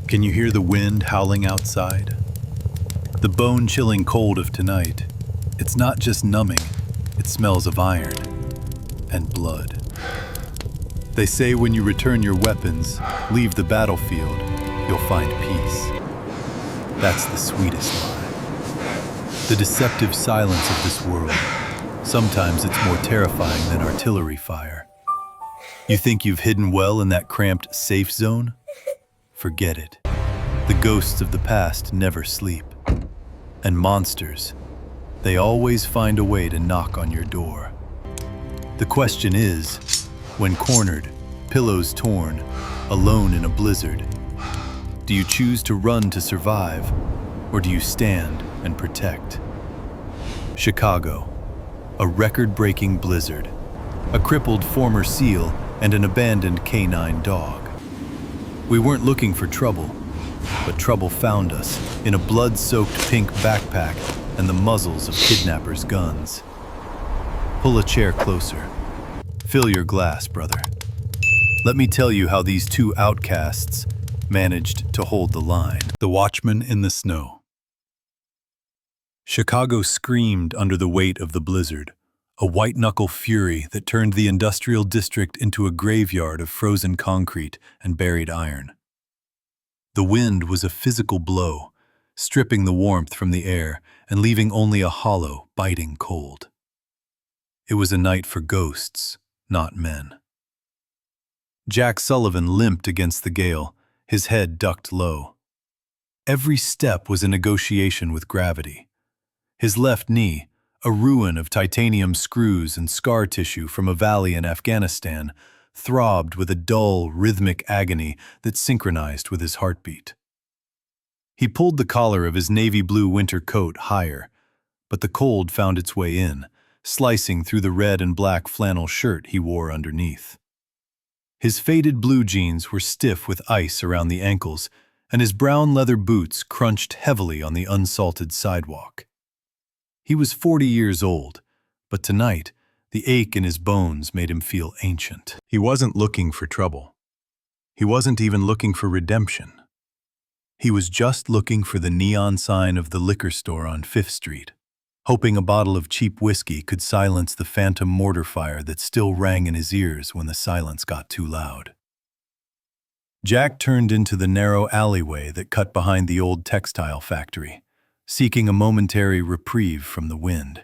Can you hear the wind howling outside? The bone-chilling cold of tonight. It's not just numbing, it smells of iron and blood. They say when you return your weapons, leave the battlefield, you'll find peace. That's the sweetest lie. The deceptive silence of this world. Sometimes it's more terrifying than artillery fire. You think you've hidden well in that cramped safe zone? Forget it. The ghosts of the past never sleep. And monsters, they always find a way to knock on your door. The question is, when cornered, pillows torn, alone in a blizzard, do you choose to run to survive, or do you stand and protect? Chicago, a record-breaking blizzard, a crippled former SEAL, and an abandoned canine dog. We weren't looking for trouble, but trouble found us in a blood-soaked pink backpack and the muzzles of kidnappers' guns. Pull a chair closer. Fill your glass, brother. Let me tell you how these two outcasts managed to hold the line. The Watchman in the Snow. Chicago screamed under the weight of the blizzard, a white-knuckle fury that turned the industrial district into a graveyard of frozen concrete and buried iron. The wind was a physical blow, stripping the warmth from the air and leaving only a hollow, biting cold. It was a night for ghosts, not men. Jack Sullivan limped against the gale, his head ducked low. Every step was a negotiation with gravity. His left knee, a ruin of titanium screws and scar tissue from a valley in Afghanistan, throbbed with a dull, rhythmic agony that synchronized with his heartbeat. He pulled the collar of his navy blue winter coat higher, but the cold found its way in, slicing through the red and black flannel shirt he wore underneath. His faded blue jeans were stiff with ice around the ankles, and his brown leather boots crunched heavily on the unsalted sidewalk. He was 40 years old, but tonight, the ache in his bones made him feel ancient. He wasn't looking for trouble. He wasn't even looking for redemption. He was just looking for the neon sign of the liquor store on 5th Street, hoping a bottle of cheap whiskey could silence the phantom mortar fire that still rang in his ears when the silence got too loud. Jack turned into the narrow alleyway that cut behind the old textile factory, seeking a momentary reprieve from the wind.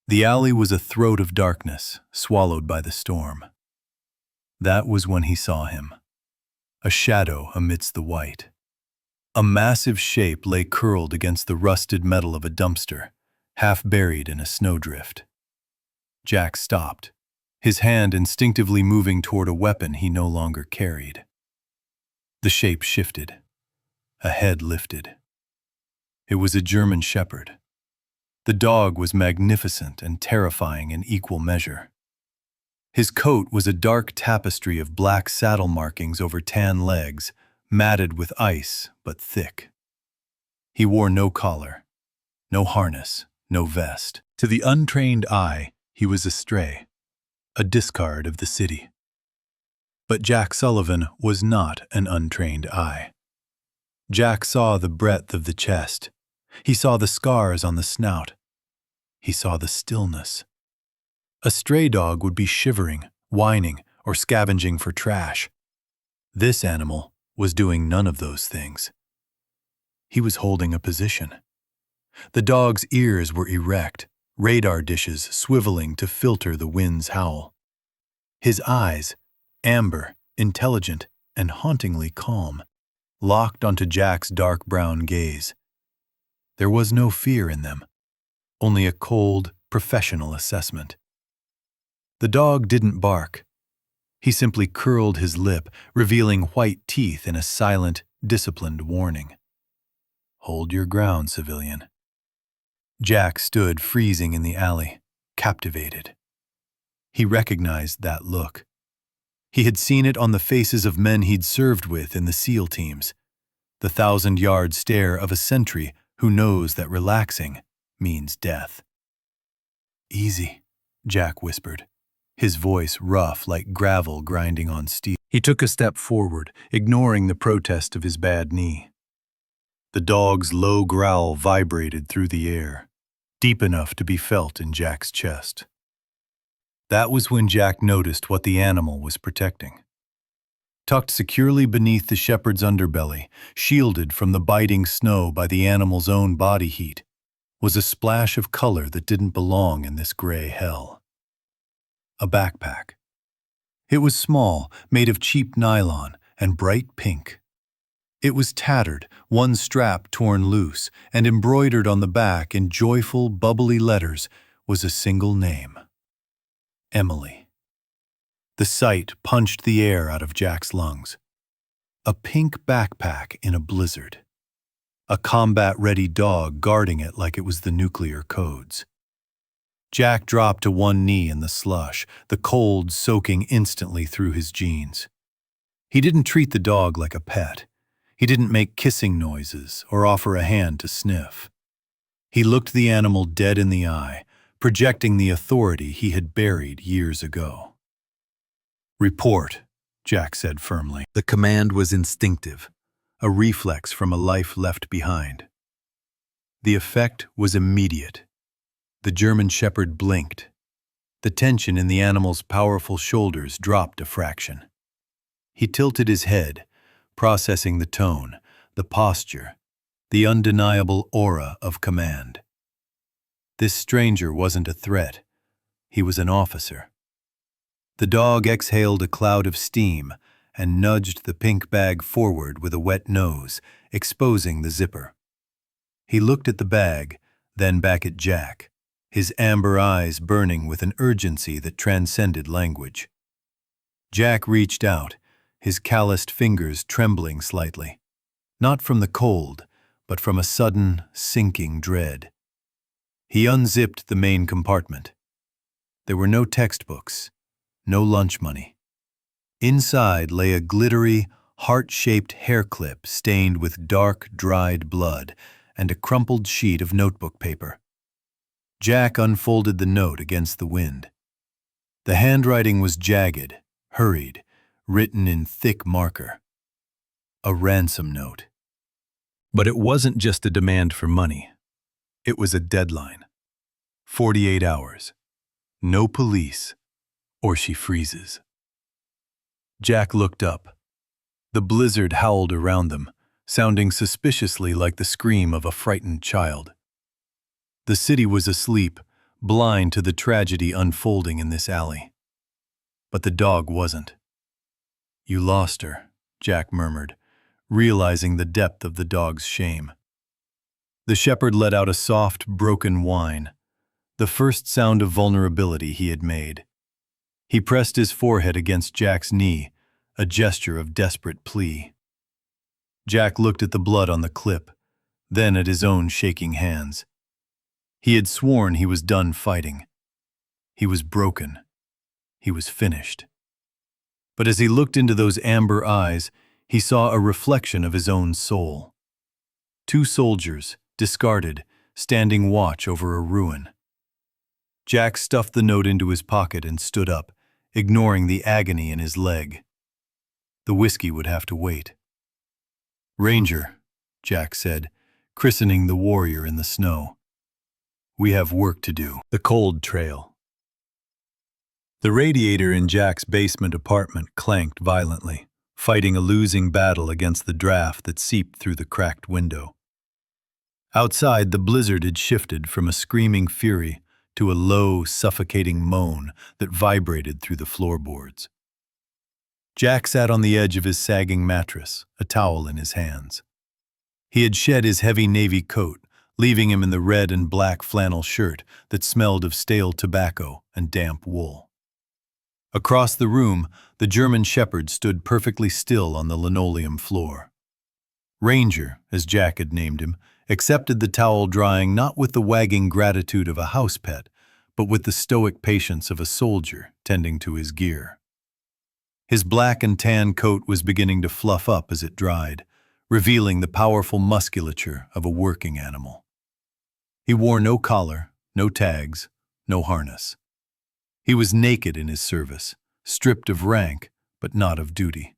The alley was a throat of darkness, swallowed by the storm. That was when he saw him, a shadow amidst the white. A massive shape lay curled against the rusted metal of a dumpster, half buried in a snowdrift. Jack stopped, his hand instinctively moving toward a weapon he no longer carried. The shape shifted, a head lifted. It was a German shepherd. The dog was magnificent and terrifying in equal measure. His coat was a dark tapestry of black saddle markings over tan legs, matted with ice but thick. He wore no collar, no harness, no vest. To the untrained eye, he was a stray, a discard of the city. But Jack Sullivan was not an untrained eye. Jack saw the breadth of the chest. He saw the scars on the snout. He saw the stillness. A stray dog would be shivering, whining, or scavenging for trash. This animal was doing none of those things. He was holding a position. The dog's ears were erect, radar dishes swiveling to filter the wind's howl. His eyes, amber, intelligent, and hauntingly calm, locked onto Jack's dark brown gaze. There was no fear in them, only a cold, professional assessment. The dog didn't bark. He simply curled his lip, revealing white teeth in a silent, disciplined warning. Hold your ground, civilian. Jack stood freezing in the alley, captivated. He recognized that look. He had seen it on the faces of men he'd served with in the SEAL teams, the 1,000-yard stare of a sentry who knows that relaxing means death. Easy, Jack whispered, his voice rough like gravel grinding on steel. He took a step forward, ignoring the protest of his bad knee. The dog's low growl vibrated through the air, deep enough to be felt in Jack's chest. That was when Jack noticed what the animal was protecting. Tucked securely beneath the shepherd's underbelly, shielded from the biting snow by the animal's own body heat, was a splash of color that didn't belong in this gray hell. A backpack. It was small, made of cheap nylon, and bright pink. It was tattered, one strap torn loose, and embroidered on the back in joyful, bubbly letters was a single name: Emily. The sight punched the air out of Jack's lungs. A pink backpack in a blizzard. A combat-ready dog guarding it like it was the nuclear codes. Jack dropped to one knee in the slush, the cold soaking instantly through his jeans. He didn't treat the dog like a pet. He didn't make kissing noises or offer a hand to sniff. He looked the animal dead in the eye, projecting the authority he had buried years ago. "Report," Jack said firmly. The command was instinctive, a reflex from a life left behind. The effect was immediate. The German shepherd blinked. The tension in the animal's powerful shoulders dropped a fraction. He tilted his head, processing the tone, the posture, the undeniable aura of command. This stranger wasn't a threat. He was an officer. The dog exhaled a cloud of steam and nudged the pink bag forward with a wet nose, exposing the zipper. He looked at the bag, then back at Jack, his amber eyes burning with an urgency that transcended language. Jack reached out, his calloused fingers trembling slightly, not from the cold, but from a sudden, sinking dread. He unzipped the main compartment. There were no textbooks, no lunch money. Inside lay a glittery, heart-shaped hair clip stained with dark, dried blood and a crumpled sheet of notebook paper. Jack unfolded the note against the wind. The handwriting was jagged, hurried, written in thick marker. A ransom note. But it wasn't just a demand for money. It was a deadline. 48 hours. No police, or she freezes. Jack looked up. The blizzard howled around them, sounding suspiciously like the scream of a frightened child. The city was asleep, blind to the tragedy unfolding in this alley. But the dog wasn't. "You lost her," Jack murmured, realizing the depth of the dog's shame. The shepherd let out a soft, broken whine, the first sound of vulnerability he had made. He pressed his forehead against Jack's knee, a gesture of desperate plea. Jack looked at the blood on the clip, then at his own shaking hands. He had sworn he was done fighting. He was broken. He was finished. But as he looked into those amber eyes, he saw a reflection of his own soul. Two soldiers, discarded, standing watch over a ruin. Jack stuffed the note into his pocket and stood up, ignoring the agony in his leg. The whiskey would have to wait. "Ranger," Jack said, christening the warrior in the snow. "We have work to do." The cold trail. The radiator in Jack's basement apartment clanked violently, fighting a losing battle against the draft that seeped through the cracked window. Outside, the blizzard had shifted from a screaming fury to a low, suffocating moan that vibrated through the floorboards. Jack sat on the edge of his sagging mattress, a towel in his hands. He had shed his heavy navy coat, leaving him in the red and black flannel shirt that smelled of stale tobacco and damp wool. Across the room, the German shepherd stood perfectly still on the linoleum floor. Ranger, as Jack had named him, accepted the towel drying not with the wagging gratitude of a house pet, but with the stoic patience of a soldier tending to his gear. His black and tan coat was beginning to fluff up as it dried, revealing the powerful musculature of a working animal. He wore no collar, no tags, no harness. He was naked in his service, stripped of rank, but not of duty.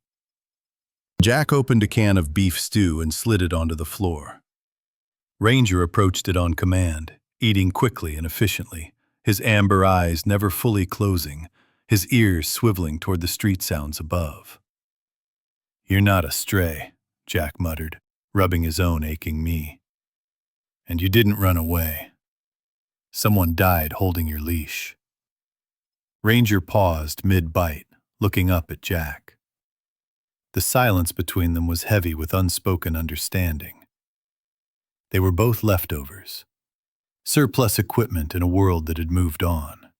Jack opened a can of beef stew and slid it onto the floor. Ranger approached it on command, eating quickly and efficiently, his amber eyes never fully closing, his ears swiveling toward the street sounds above. "You're not a stray," Jack muttered, rubbing his own aching knee. "And you didn't run away. Someone died holding your leash." Ranger paused mid-bite, looking up at Jack. The silence between them was heavy with unspoken understanding. They were both leftovers, surplus equipment in a world that had moved on.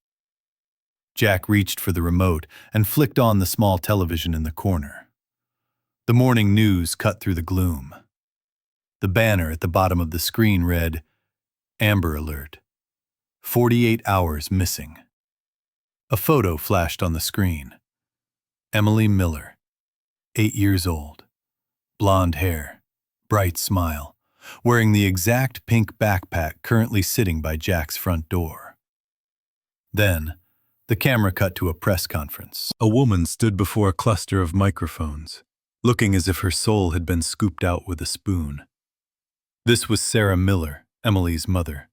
Jack reached for the remote and flicked on the small television in the corner. The morning news cut through the gloom. The banner at the bottom of the screen read, "Amber Alert. 48 hours missing." A photo flashed on the screen. Emily Miller, 8 years old, blonde hair, bright smile, wearing the exact pink backpack currently sitting by Jack's front door. Then, the camera cut to a press conference. A woman stood before a cluster of microphones, looking as if her soul had been scooped out with a spoon. This was Sarah Miller, Emily's mother.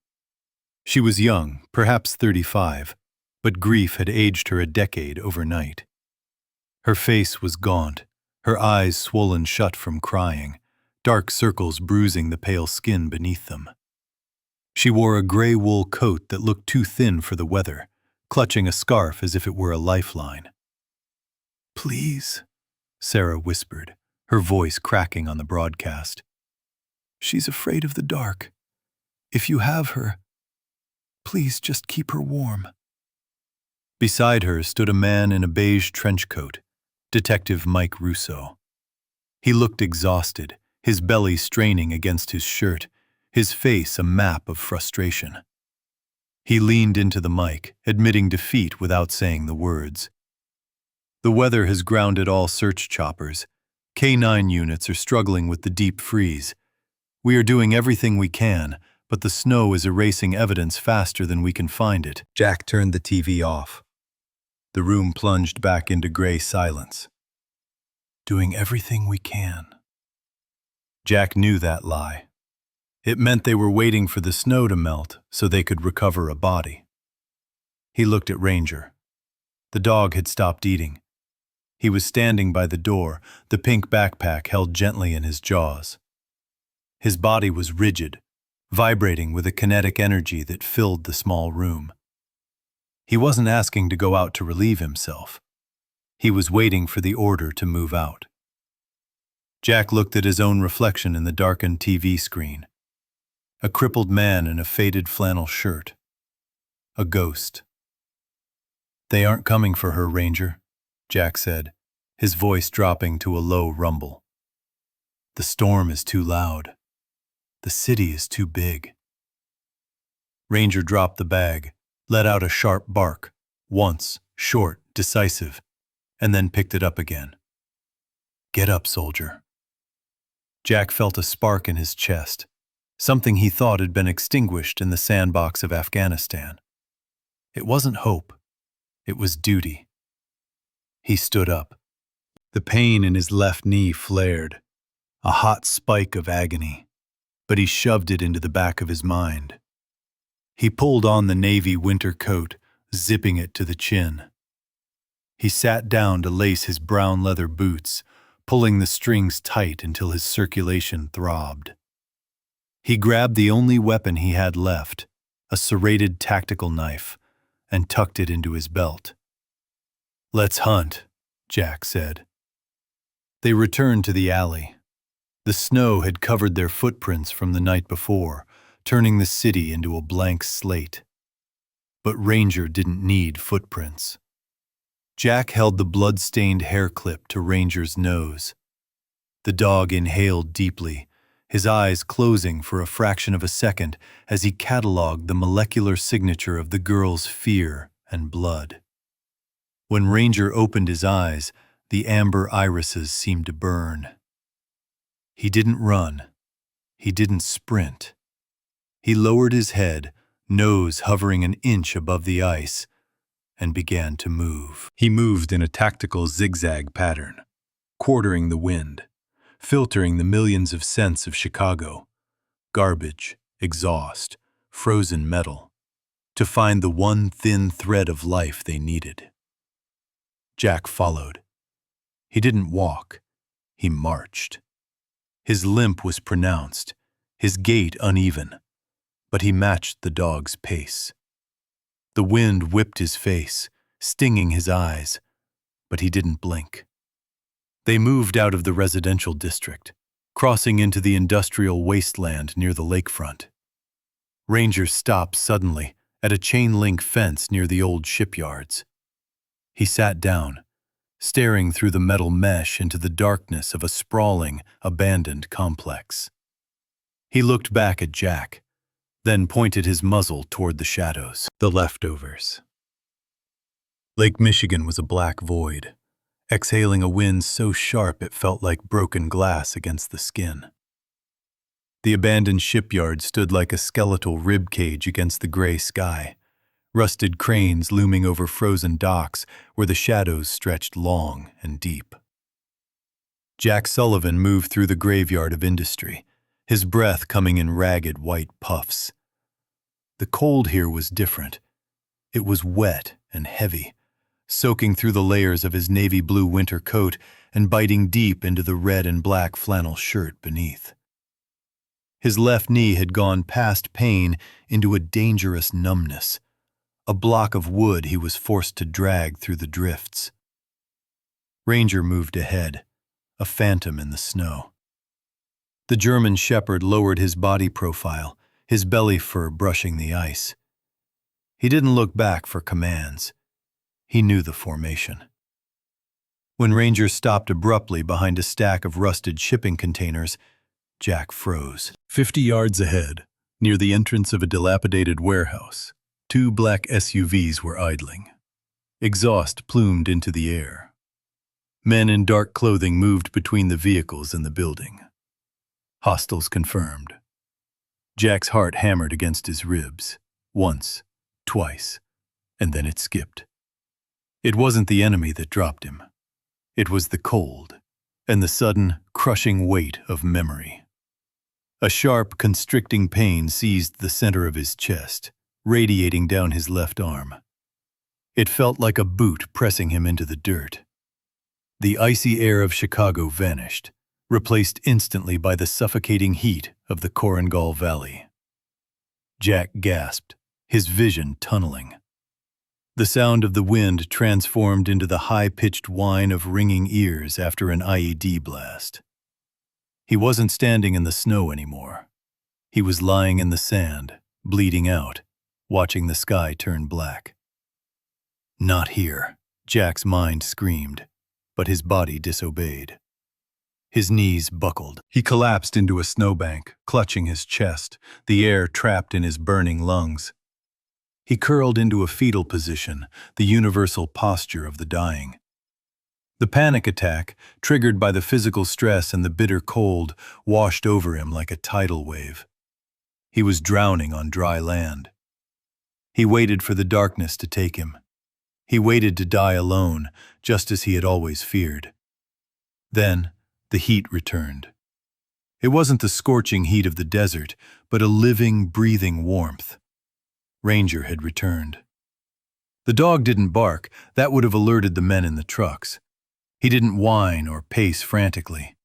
She was young, perhaps 35, but grief had aged her a decade overnight. Her face was gaunt, her eyes swollen shut from crying, dark circles bruising the pale skin beneath them. She wore a gray wool coat that looked too thin for the weather, clutching a scarf as if it were a lifeline. "Please," Sarah whispered, her voice cracking on the broadcast. "She's afraid of the dark. If you have her, please just keep her warm." Beside her stood a man in a beige trench coat, Detective Mike Russo. He looked exhausted, his belly straining against his shirt, his face a map of frustration. He leaned into the mic, admitting defeat without saying the words. "The weather has grounded all search choppers. K9 units are struggling with the deep freeze. We are doing everything we can, but the snow is erasing evidence faster than we can find it." Jack turned the TV off. The room plunged back into gray silence. "Doing everything we can." Jack knew that lie. It meant they were waiting for the snow to melt so they could recover a body. He looked at Ranger. The dog had stopped eating. He was standing by the door, the pink backpack held gently in his jaws. His body was rigid, vibrating with a kinetic energy that filled the small room. He wasn't asking to go out to relieve himself. He was waiting for the order to move out. Jack looked at his own reflection in the darkened TV screen. A crippled man in a faded flannel shirt. A ghost. "They aren't coming for her, Ranger," Jack said, his voice dropping to a low rumble. "The storm is too loud. The city is too big." Ranger dropped the bag, let out a sharp bark, once, short, decisive, and then picked it up again. "Get up, soldier." Jack felt a spark in his chest, something he thought had been extinguished in the sandbox of Afghanistan. It wasn't hope, it was duty. He stood up. The pain in his left knee flared, a hot spike of agony, but he shoved it into the back of his mind. He pulled on the navy winter coat, zipping it to the chin. He sat down to lace his brown leather boots, pulling the strings tight until his circulation throbbed. He grabbed the only weapon he had left, a serrated tactical knife, and tucked it into his belt. "Let's hunt," Jack said. They returned to the alley. The snow had covered their footprints from the night before, turning the city into a blank slate. But Ranger didn't need footprints. Jack held the blood-stained hair clip to Ranger's nose. The dog inhaled deeply, his eyes closing for a fraction of a second as he cataloged the molecular signature of the girl's fear and blood. When Ranger opened his eyes, the amber irises seemed to burn. He didn't run. He didn't sprint. He lowered his head, nose hovering an inch above the ice, and began to move. He moved in a tactical zigzag pattern, quartering the wind, filtering the millions of scents of Chicago, garbage, exhaust, frozen metal, to find the one thin thread of life they needed. Jack followed. He didn't walk, he marched. His limp was pronounced, his gait uneven, but he matched the dog's pace. The wind whipped his face, stinging his eyes, but he didn't blink. They moved out of the residential district, crossing into the industrial wasteland near the lakefront. Ranger stopped suddenly at a chain-link fence near the old shipyards. He sat down, staring through the metal mesh into the darkness of a sprawling, abandoned complex. He looked back at Jack, then pointed his muzzle toward the shadows. The leftovers. Lake Michigan was a black void, exhaling a wind so sharp it felt like broken glass against the skin. The abandoned shipyard stood like a skeletal rib cage against the gray sky, rusted cranes looming over frozen docks where the shadows stretched long and deep. Jack Sullivan moved through the graveyard of industry, his breath coming in ragged white puffs. The cold here was different. It was wet and heavy, soaking through the layers of his navy blue winter coat and biting deep into the red and black flannel shirt beneath. His left knee had gone past pain into a dangerous numbness, a block of wood he was forced to drag through the drifts. Ranger moved ahead, a phantom in the snow. The German shepherd lowered his body profile, his belly fur brushing the ice. He didn't look back for commands. He knew the formation. When Ranger stopped abruptly behind a stack of rusted shipping containers, Jack froze. 50 yards ahead, near the entrance of a dilapidated warehouse, 2 black SUVs were idling. Exhaust plumed into the air. Men in dark clothing moved between the vehicles and the building. Hostiles confirmed. Jack's heart hammered against his ribs, once, twice, and then it skipped. It wasn't the enemy that dropped him. It was the cold and the sudden, crushing weight of memory. A sharp, constricting pain seized the center of his chest, radiating down his left arm. It felt like a boot pressing him into the dirt. The icy air of Chicago vanished, replaced instantly by the suffocating heat of the Korengal Valley. Jack gasped, his vision tunneling. The sound of the wind transformed into the high-pitched whine of ringing ears after an IED blast. He wasn't standing in the snow anymore. He was lying in the sand, bleeding out, watching the sky turn black. Not here, Jack's mind screamed, but his body disobeyed. His knees buckled. He collapsed into a snowbank, clutching his chest, the air trapped in his burning lungs. He curled into a fetal position, the universal posture of the dying. The panic attack, triggered by the physical stress and the bitter cold, washed over him like a tidal wave. He was drowning on dry land. He waited for the darkness to take him. He waited to die alone, just as he had always feared. Then, the heat returned. It wasn't the scorching heat of the desert, but a living, breathing warmth. Ranger had returned. The dog didn't bark. That would have alerted the men in the trucks. He didn't whine or pace frantically.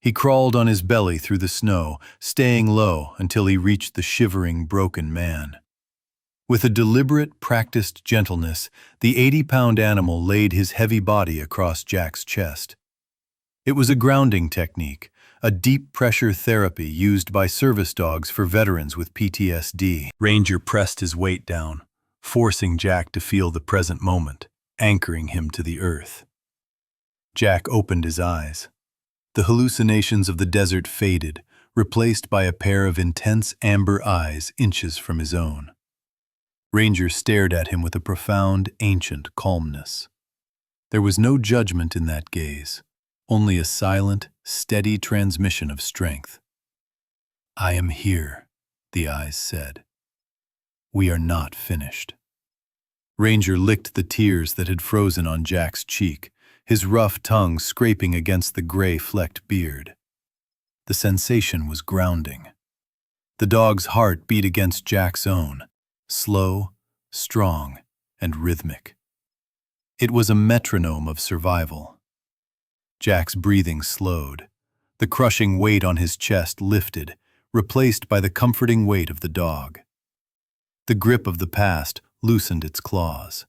He crawled on his belly through the snow, staying low until he reached the shivering, broken man. With a deliberate, practiced gentleness, the 80-pound animal laid his heavy body across Jack's chest. It was a grounding technique, a deep-pressure therapy used by service dogs for veterans with PTSD. Ranger pressed his weight down, forcing Jack to feel the present moment, anchoring him to the earth. Jack opened his eyes. The hallucinations of the desert faded, replaced by a pair of intense amber eyes inches from his own. Ranger stared at him with a profound, ancient calmness. There was no judgment in that gaze, only a silent, steady transmission of strength. "I am here," the eyes said. "We are not finished." Ranger licked the tears that had frozen on Jack's cheek, his rough tongue scraping against the gray-flecked beard. The sensation was grounding. The dog's heart beat against Jack's own, slow, strong, and rhythmic. It was a metronome of survival. Jack's breathing slowed. The crushing weight on his chest lifted, replaced by the comforting weight of the dog. The grip of the past loosened its claws.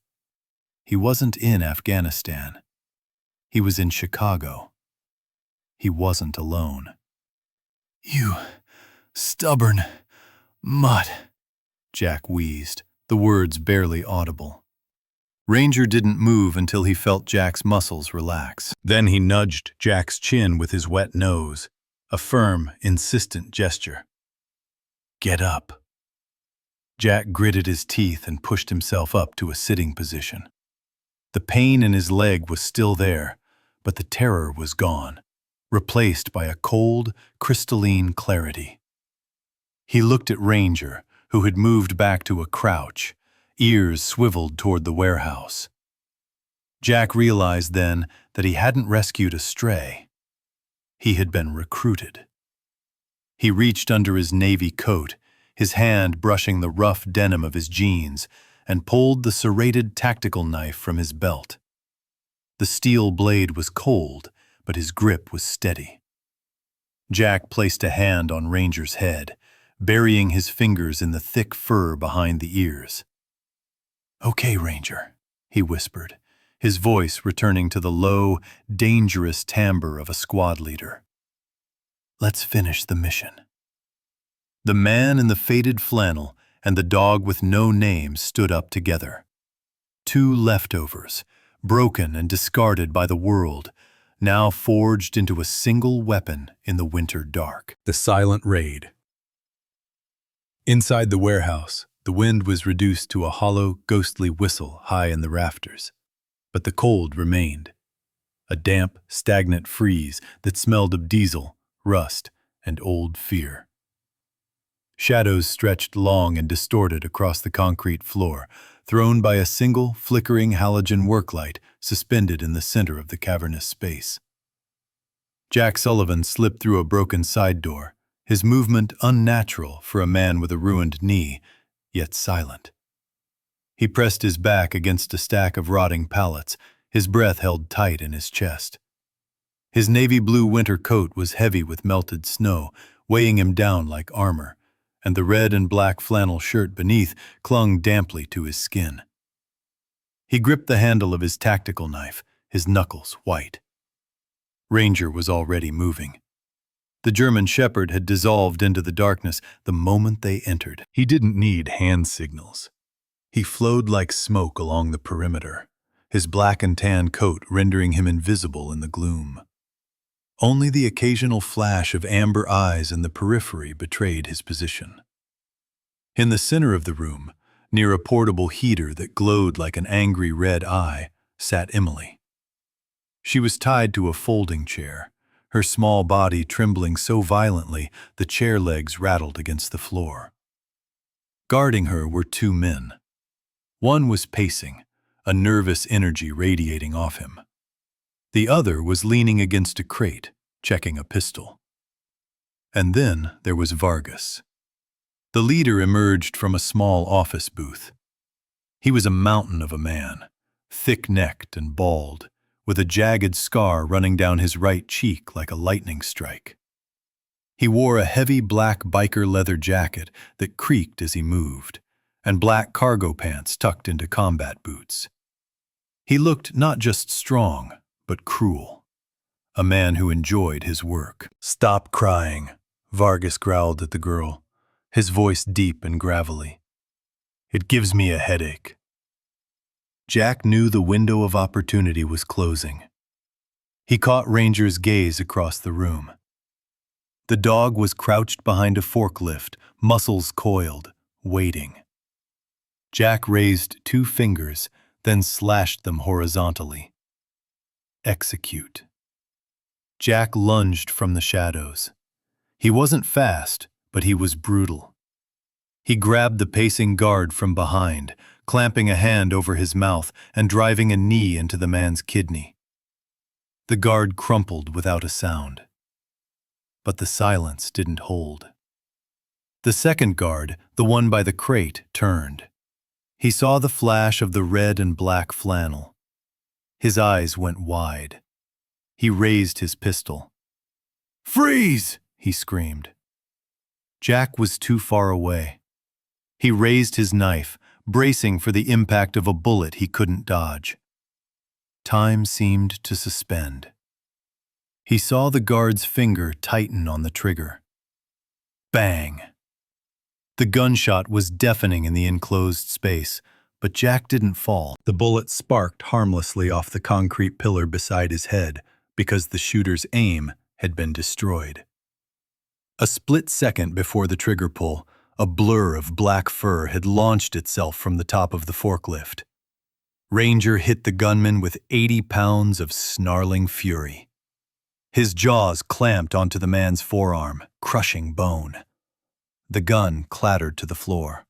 He wasn't in Afghanistan. He was in Chicago. He wasn't alone. "You stubborn mutt," Jack wheezed, the words barely audible. Ranger didn't move until he felt Jack's muscles relax. Then he nudged Jack's chin with his wet nose, a firm, insistent gesture. "Get up." Jack gritted his teeth and pushed himself up to a sitting position. The pain in his leg was still there, but the terror was gone, replaced by a cold, crystalline clarity. He looked at Ranger, who had moved back to a crouch, ears swiveled toward the warehouse. Jack realized then that he hadn't rescued a stray. He had been recruited. He reached under his navy coat, his hand brushing the rough denim of his jeans, and pulled the serrated tactical knife from his belt. The steel blade was cold, but his grip was steady. Jack placed a hand on Ranger's head, burying his fingers in the thick fur behind the ears. "Okay, Ranger," he whispered, his voice returning to the low, dangerous timbre of a squad leader. "Let's finish the mission." The man in the faded flannel and the dog with no name stood up together. Two leftovers, broken and discarded by the world, now forged into a single weapon in the winter dark. The silent raid. Inside the warehouse, the wind was reduced to a hollow, ghostly whistle high in the rafters. But the cold remained. A damp, stagnant freeze that smelled of diesel, rust, and old fear. Shadows stretched long and distorted across the concrete floor, thrown by a single, flickering halogen worklight suspended in the center of the cavernous space. Jack Sullivan slipped through a broken side door, his movement unnatural for a man with a ruined knee, yet silent. He pressed his back against a stack of rotting pallets, his breath held tight in his chest. His navy blue winter coat was heavy with melted snow, weighing him down like armor, and the red and black flannel shirt beneath clung damply to his skin. He gripped the handle of his tactical knife, his knuckles white. Ranger was already moving. The German shepherd had dissolved into the darkness the moment they entered. He didn't need hand signals. He flowed like smoke along the perimeter, his black and tan coat rendering him invisible in the gloom. Only the occasional flash of amber eyes in the periphery betrayed his position. In the center of the room, near a portable heater that glowed like an angry red eye, sat Emily. She was tied to a folding chair, her small body trembling so violently the chair legs rattled against the floor. Guarding her were two men. One was pacing, a nervous energy radiating off him. The other was leaning against a crate, checking a pistol. And then there was Vargas. The leader emerged from a small office booth. He was a mountain of a man, thick-necked and bald, with a jagged scar running down his right cheek like a lightning strike. He wore a heavy black biker leather jacket that creaked as he moved, and black cargo pants tucked into combat boots. He looked not just strong, but cruel. A man who enjoyed his work. "Stop crying," Vargas growled at the girl, his voice deep and gravelly. "It gives me a headache." Jack knew the window of opportunity was closing. He caught Ranger's gaze across the room. The dog was crouched behind a forklift, muscles coiled, waiting. Jack raised two fingers, then slashed them horizontally. Execute. Jack lunged from the shadows. He wasn't fast, but he was brutal. He grabbed the pacing guard from behind, clamping a hand over his mouth and driving a knee into the man's kidney. The guard crumpled without a sound. But the silence didn't hold. The second guard, the one by the crate, turned. He saw the flash of the red and black flannel. His eyes went wide. He raised his pistol. "Freeze!" he screamed. Jack was too far away. He raised his knife, bracing for the impact of a bullet he couldn't dodge. Time seemed to suspend. He saw the guard's finger tighten on the trigger. Bang! The gunshot was deafening in the enclosed space, but Jack didn't fall. The bullet sparked harmlessly off the concrete pillar beside his head because the shooter's aim had been destroyed. A split second before the trigger pull, a blur of black fur had launched itself from the top of the forklift. Ranger hit the gunman with 80 pounds of snarling fury. His jaws clamped onto the man's forearm, crushing bone. The gun clattered to the floor.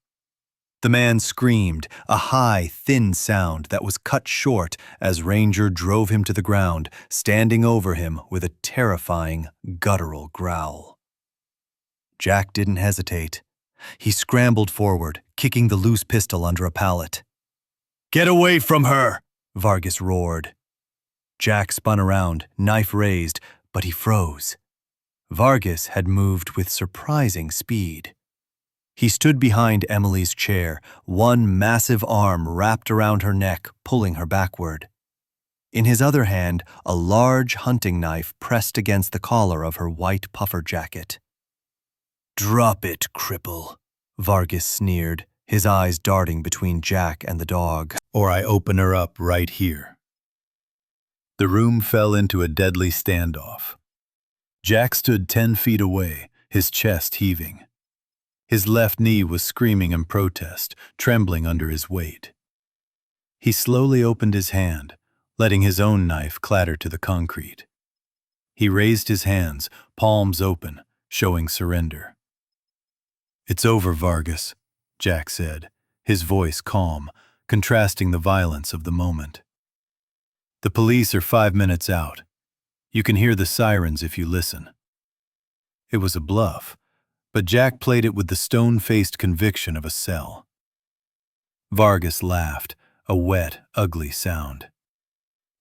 The man screamed, a high, thin sound that was cut short as Ranger drove him to the ground, standing over him with a terrifying, guttural growl. Jack didn't hesitate. He scrambled forward, kicking the loose pistol under a pallet. "Get away from her!" Vargas roared. Jack spun around, knife raised, but he froze. Vargas had moved with surprising speed. He stood behind Emily's chair, one massive arm wrapped around her neck, pulling her backward. In his other hand, a large hunting knife pressed against the collar of her white puffer jacket. "Drop it, cripple," Vargas sneered, his eyes darting between Jack and the dog. "Or I open her up right here." The room fell into a deadly standoff. Jack stood 10 feet away, his chest heaving. His left knee was screaming in protest, trembling under his weight. He slowly opened his hand, letting his own knife clatter to the concrete. He raised his hands, palms open, showing surrender. "It's over, Vargas," Jack said, his voice calm, contrasting the violence of the moment. "The police are 5 minutes out. You can hear the sirens if you listen." It was a bluff, but Jack played it with the stone-faced conviction of a cell. Vargas laughed, a wet, ugly sound.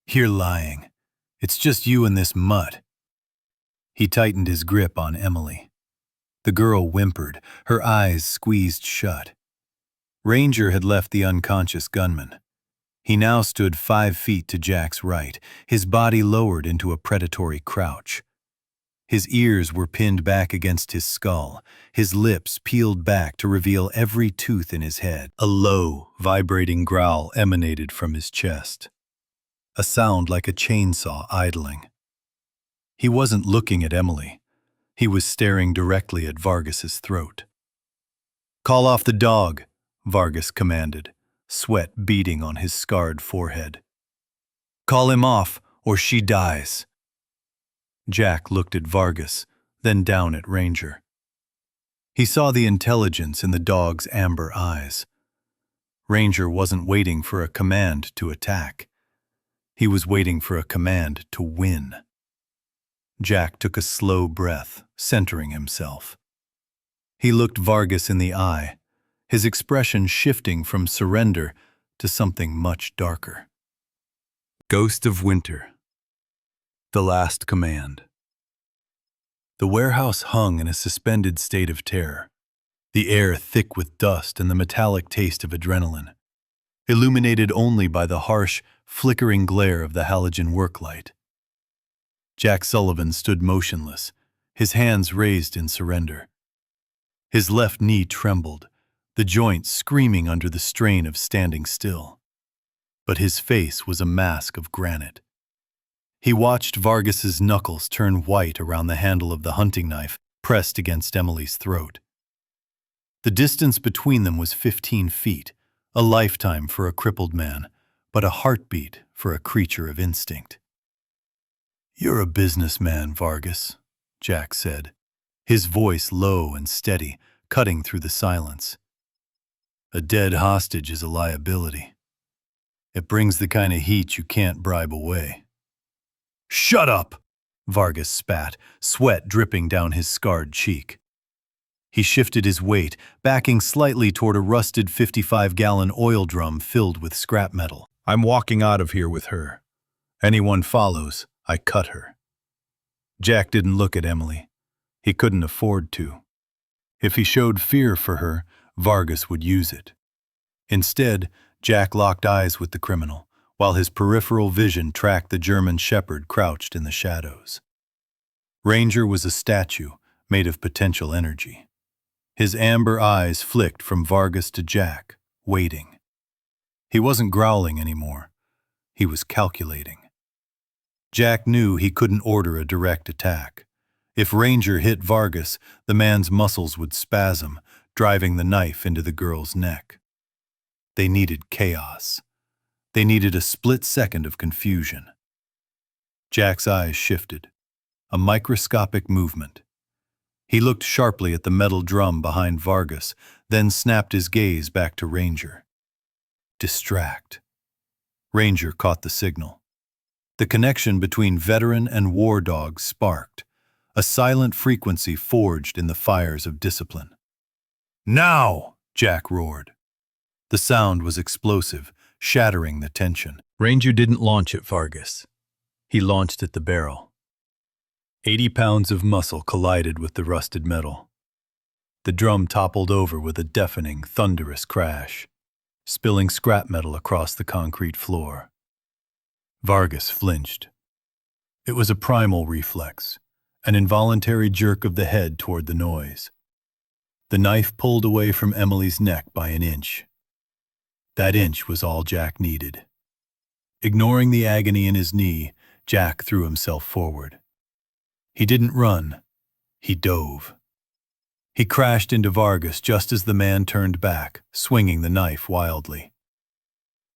"You're lying. It's just you and this mutt." He tightened his grip on Emily. The girl whimpered, her eyes squeezed shut. Ranger had left the unconscious gunman. He now stood 5 feet to Jack's right, his body lowered into a predatory crouch. His ears were pinned back against his skull, his lips peeled back to reveal every tooth in his head. A low, vibrating growl emanated from his chest, a sound like a chainsaw idling. He wasn't looking at Emily. He was staring directly at Vargas's throat. "Call off the dog," Vargas commanded, sweat beading on his scarred forehead. "Call him off, or she dies." Jack looked at Vargas, then down at Ranger. He saw the intelligence in the dog's amber eyes. Ranger wasn't waiting for a command to attack. He was waiting for a command to win. Jack took a slow breath, centering himself. He looked Vargas in the eye, his expression shifting from surrender to something much darker. Ghost of Winter. The last command. The warehouse hung in a suspended state of terror, the air thick with dust and the metallic taste of adrenaline, illuminated only by the harsh, flickering glare of the halogen work light. Jack Sullivan stood motionless, his hands raised in surrender. His left knee trembled, the joint screaming under the strain of standing still. But his face was a mask of granite. He watched Vargas's knuckles turn white around the handle of the hunting knife pressed against Emily's throat. The distance between them was 15 feet, a lifetime for a crippled man, but a heartbeat for a creature of instinct. "You're a businessman, Vargas," Jack said, his voice low and steady, cutting through the silence. A dead hostage is a liability. It brings the kind of heat you can't bribe away. "Shut up!" Vargas spat, sweat dripping down his scarred cheek. He shifted his weight, backing slightly toward a rusted 55-gallon oil drum filled with scrap metal. "I'm walking out of here with her. Anyone follows, I cut her." Jack didn't look at Emily. He couldn't afford to. If he showed fear for her, Vargas would use it. Instead, Jack locked eyes with the criminal, while his peripheral vision tracked the German shepherd crouched in the shadows. Ranger was a statue made of potential energy. His amber eyes flicked from Vargas to Jack, waiting. He wasn't growling anymore. He was calculating. Jack knew he couldn't order a direct attack. If Ranger hit Vargas, the man's muscles would spasm, driving the knife into the girl's neck. They needed chaos. They needed a split second of confusion. Jack's eyes shifted. A microscopic movement. He looked sharply at the metal drum behind Vargas, then snapped his gaze back to Ranger. Distract. Ranger caught the signal. The connection between veteran and war dog sparked, a silent frequency forged in the fires of discipline. "Now!" Jack roared. The sound was explosive, shattering the tension. Ranger didn't launch at Vargas. He launched at the barrel. 80 pounds of muscle collided with the rusted metal. The drum toppled over with a deafening, thunderous crash, spilling scrap metal across the concrete floor. Vargas flinched. It was a primal reflex, an involuntary jerk of the head toward the noise. The knife pulled away from Emily's neck by an inch. That inch was all Jack needed. Ignoring the agony in his knee, Jack threw himself forward. He didn't run. He dove. He crashed into Vargas just as the man turned back, swinging the knife wildly.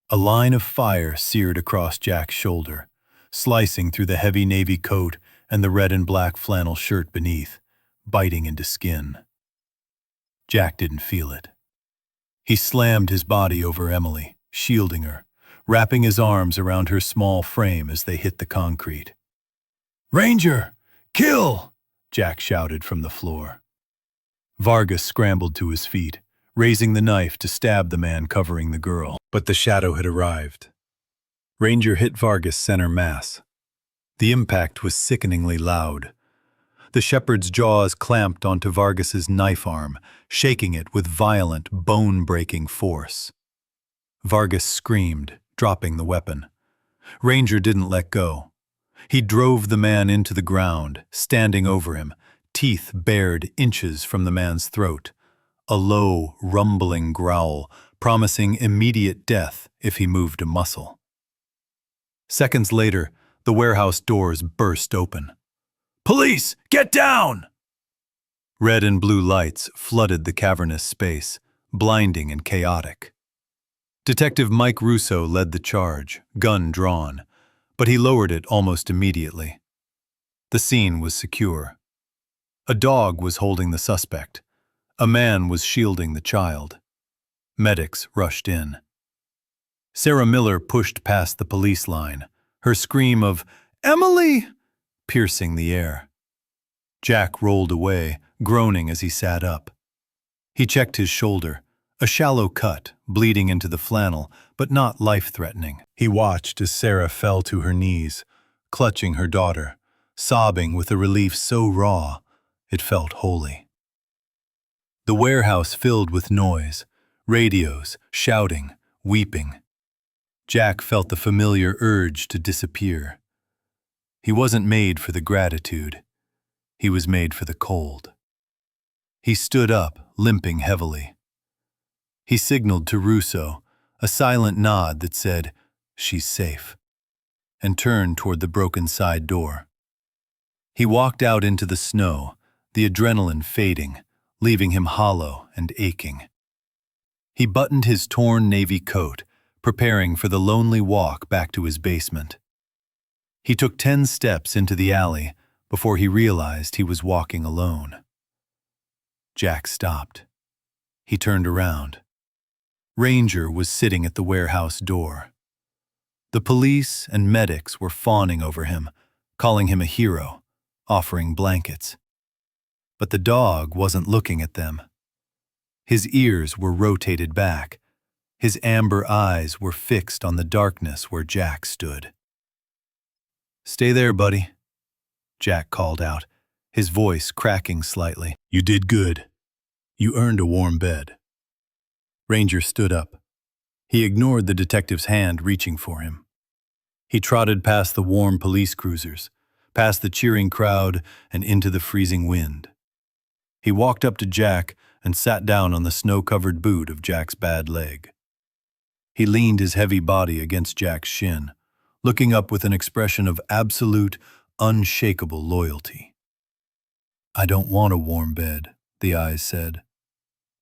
A line of fire seared across Jack's shoulder, slicing through the heavy navy coat and the red and black flannel shirt beneath, biting into skin. Jack didn't feel it. He slammed his body over Emily, shielding her, wrapping his arms around her small frame as they hit the concrete. "Ranger! Kill!" Jack shouted from the floor. Vargas scrambled to his feet, raising the knife to stab the man covering the girl. But the shadow had arrived. Ranger hit Vargas center mass. The impact was sickeningly loud. The shepherd's jaws clamped onto Vargas's knife arm, shaking it with violent, bone-breaking force. Vargas screamed, dropping the weapon. Ranger didn't let go. He drove the man into the ground, standing over him, teeth bared inches from the man's throat. A low, rumbling growl, promising immediate death if he moved a muscle. Seconds later, the warehouse doors burst open. "Police, get down!" Red and blue lights flooded the cavernous space, blinding and chaotic. Detective Mike Russo led the charge, gun drawn, but he lowered it almost immediately. The scene was secure. A dog was holding the suspect. A man was shielding the child. Medics rushed in. Sarah Miller pushed past the police line, her scream of "Emily!" piercing the air. Jack rolled away, groaning as he sat up. He checked his shoulder, a shallow cut, bleeding into the flannel, but not life-threatening. He watched as Sarah fell to her knees, clutching her daughter, sobbing with a relief so raw, it felt holy. The warehouse filled with noise, radios, shouting, weeping. Jack felt the familiar urge to disappear. He wasn't made for the gratitude. He was made for the cold. He stood up, limping heavily. He signaled to Russo, a silent nod that said, "She's safe," and turned toward the broken side door. He walked out into the snow, the adrenaline fading, leaving him hollow and aching. He buttoned his torn navy coat, preparing for the lonely walk back to his basement. He took 10 steps into the alley before he realized he was walking alone. Jack stopped. He turned around. Ranger was sitting at the warehouse door. The police and medics were fawning over him, calling him a hero, offering blankets. But the dog wasn't looking at them. His ears were rotated back. His amber eyes were fixed on the darkness where Jack stood. "Stay there, buddy," Jack called out, his voice cracking slightly. "You did good. You earned a warm bed." Ranger stood up. He ignored the detective's hand reaching for him. He trotted past the warm police cruisers, past the cheering crowd, and into the freezing wind. He walked up to Jack and sat down on the snow-covered boot of Jack's bad leg. He leaned his heavy body against Jack's shin, looking up with an expression of absolute, unshakable loyalty. "I don't want a warm bed," the eyes said.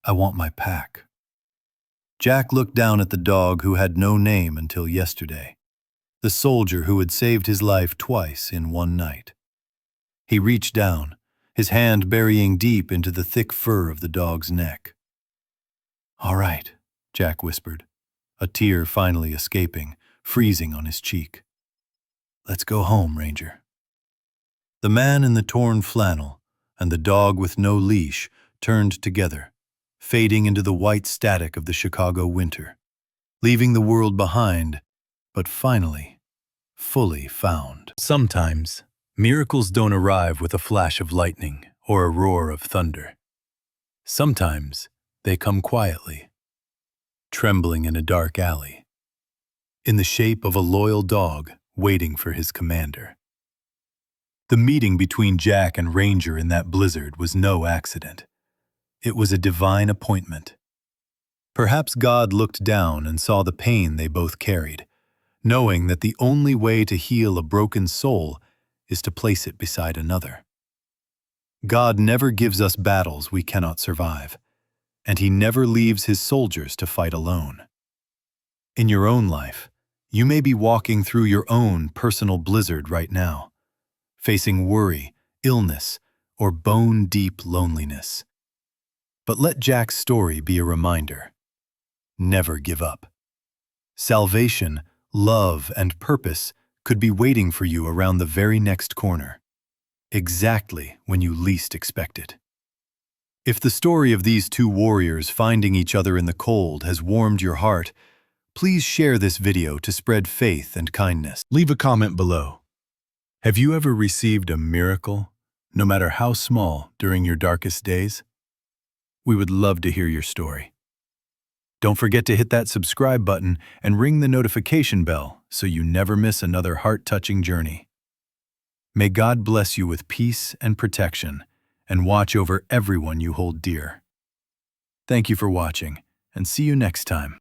"I want my pack." Jack looked down at the dog who had no name until yesterday, the soldier who had saved his life twice in one night. He reached down, his hand burying deep into the thick fur of the dog's neck. "All right," Jack whispered, a tear finally escaping, freezing on his cheek. "Let's go home, Ranger." The man in the torn flannel and the dog with no leash turned together, fading into the white static of the Chicago winter, leaving the world behind, but finally, fully found. Sometimes, miracles don't arrive with a flash of lightning or a roar of thunder. Sometimes, they come quietly, trembling in a dark alley, in the shape of a loyal dog waiting for his commander. The meeting between Jack and Ranger in that blizzard was no accident. It was a divine appointment. Perhaps God looked down and saw the pain they both carried, knowing that the only way to heal a broken soul is to place it beside another. God never gives us battles we cannot survive, and He never leaves His soldiers to fight alone. In your own life, you may be walking through your own personal blizzard right now, facing worry, illness, or bone-deep loneliness. But let Jack's story be a reminder. Never give up. Salvation, love, and purpose could be waiting for you around the very next corner, exactly when you least expect it. If the story of these two warriors finding each other in the cold has warmed your heart, please share this video to spread faith and kindness. Leave a comment below. Have you ever received a miracle, no matter how small, during your darkest days? We would love to hear your story. Don't forget to hit that subscribe button and ring the notification bell so you never miss another heart-touching journey. May God bless you with peace and protection and watch over everyone you hold dear. Thank you for watching, and see you next time.